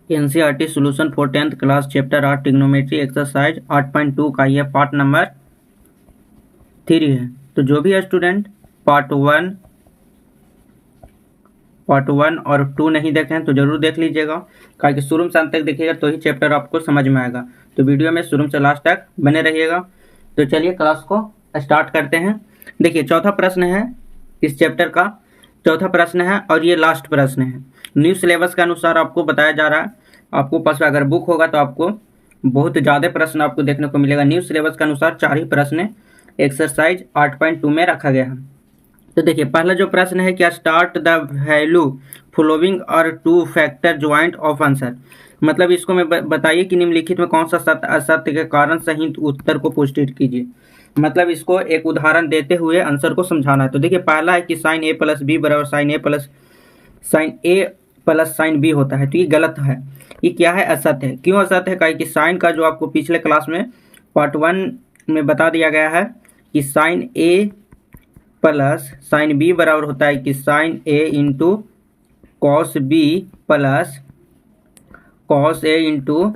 NCERT solution for 10th class chapter 8 trigonometry exercise 8.2 का ये part number 3 है। तो जो भी है स्टूडेंट पार्ट 1 और 2 नहीं देखे हैं तो जरूर देख लीजिएगा, क्योंकि शुरू से अंत तक देखिएगा तो ही चैप्टर आपको समझ में आएगा। तो वीडियो में शुरू से लास्ट तक बने रहिएगा। तो चलिए क्लास को स्टार्ट करते हैं। देखिए चौथा प्रश्न है, इस चैप्टर का चौथा प्रश्न है और ये लास्ट प्रश्न है। न्यू सिलेबस के अनुसार आपको बताया जा रहा है। आपको पास अगर बुक होगा तो आपको बहुत ज़्यादा प्रश्न आपको देखने को मिलेगा। न्यू सिलेबस के अनुसार 4 ही प्रश्न एक्सरसाइज 8.2 में रखा गया है। तो देखिए पहला जो प्रश्न है, क्या स्टार्ट द वैल्यू फॉलोइंग और 2 फैक्टर ज्वाइंट ऑफ आंसर। मतलब इसको मैं बताइए कि निम्नलिखित में कौन सा सत्य असत्य के कारण सही उत्तर को पुष्टि कीजिए। मतलब इसको एक उदाहरण देते हुए आंसर को समझाना है। तो देखिए पहला है कि साइन ए प्लस बी बराबर sign A plus sine B होता है। तो ये गलत है, ये क्या है, असत्य है। क्यों असत्य है? कि साइन का जो आपको पिछले क्लास में पार्ट 1 में बता दिया गया है कि sine A plus sine B बराबर होता है कि sine A into cos B plus cos A into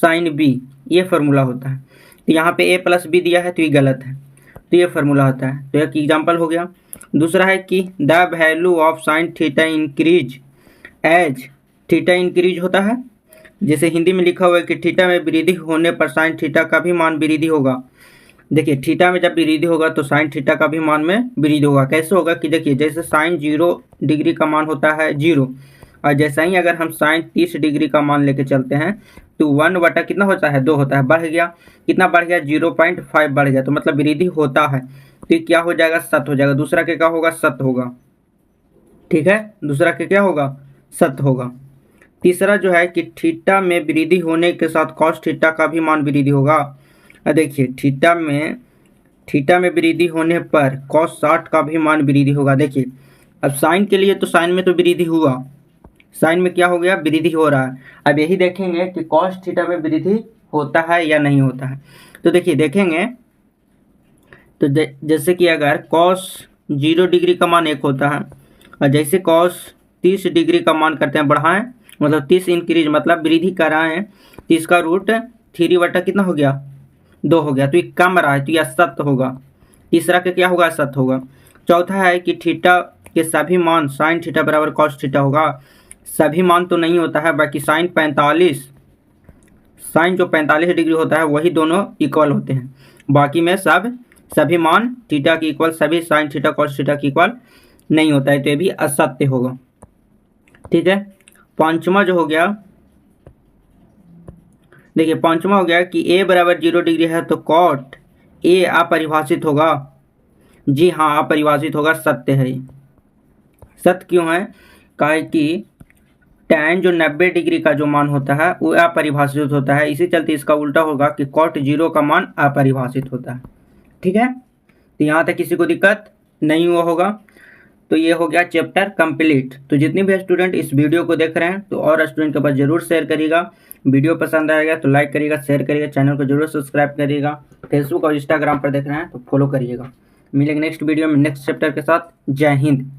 sine B, ये फार्मूला होता है। तो यहाँ पे ए प्लस बी दिया है तो ये गलत है, तो ये फार्मूला होता है। तो एक एग्जाम्पल हो गया। दूसरा है कि the value of sine theta increase as theta increase होता है। जैसे हिंदी में लिखा हुआ है कि थीटा में वृद्धि होने पर साइन थीटा का भी मान वृद्धि होगा। देखिए थीटा में जब वृद्धि होगा तो साइन थीटा का भी मान में वृद्धि होगा। कैसे होगा कि देखिए जैसे साइन 0 डिग्री का मान होता है 0, और जैसा ही अगर हम साइन 30 डिग्री का मान लेके चलते हैं तो 1 बटा कितना होता है 2 होता है। बढ़ गया, कितना बढ़ गया 0.5 बढ़ गया, तो मतलब वृद्धि होता है। तो क्या हो जाएगा, सत्य हो जाएगा। दूसरा के क्या होगा, सत्य होगा। ठीक है, दूसरा के क्या होगा, सत्य होगा। तीसरा जो है कि थीटा में वृद्धि होने के साथ कॉस थीटा का भी मान वृद्धि होगा। देखिए थीटा में वृद्धि होने पर कॉस 60 का भी मान वृद्धि होगा। देखिए अब साइन के लिए तो साइन में तो वृद्धि हुआ, साइन में क्या हो गया, वृद्धि हो रहा है। अब यही देखेंगे कि कॉस थीटा में वृद्धि होता है या नहीं होता है। तो देखिए देखेंगे तो जैसे कि अगर कॉस 0 डिग्री का मान 1 होता है, और जैसे कॉस 30 डिग्री का मान करते हैं बढ़ाएं, मतलब 30 इंक्रीज मतलब वृद्धि कराएं, तो इसका रूट 3 बटा कितना हो गया 2 हो गया। तो ये कम रहा है तो यह सत्य होगा। तीसरा का क्या होगा, सत्य होगा। चौथा है कि थीटा के सभी मान साइन थीटा बराबर कॉस थीटा होगा। सभी मान तो नहीं होता है, बाकी साइन जो 45 डिग्री होता है वही दोनों इक्वल होते हैं। बाकी में सभी मान थीटा की इक्वल, सभी साइन थीटा कॉस थीटा की इक्वल नहीं होता है, तो ये भी असत्य होगा। ठीक है, पांचवा जो हो गया, देखिए पांचवा हो गया कि ए बराबर 0 डिग्री है तो कॉट ए अपरिभाषित होगा। जी हाँ, अपरिभाषित होगा, सत्य है। सत्य क्यों है, कहा कि tan जो 90 डिग्री का जो मान होता है वो अपरिभाषित होता है, इसी चलते इसका उल्टा होगा कि cot 0 का मान अपरिभाषित होता है। ठीक है, तो यहाँ तक किसी को दिक्कत नहीं हुआ होगा। तो ये हो गया चैप्टर कंप्लीट। तो जितने भी स्टूडेंट इस वीडियो को देख रहे हैं तो और स्टूडेंट के पास जरूर शेयर करिएगा। वीडियो पसंद आएगा तो लाइक करिएगा, शेयर करिएगा, चैनल को जरूर सब्सक्राइब करिएगा। फेसबुक और इंस्टाग्राम पर देख रहे हैं तो फॉलो करिएगा। मिलेंगे नेक्स्ट वीडियो में नेक्स्ट चैप्टर के साथ। जय हिंद।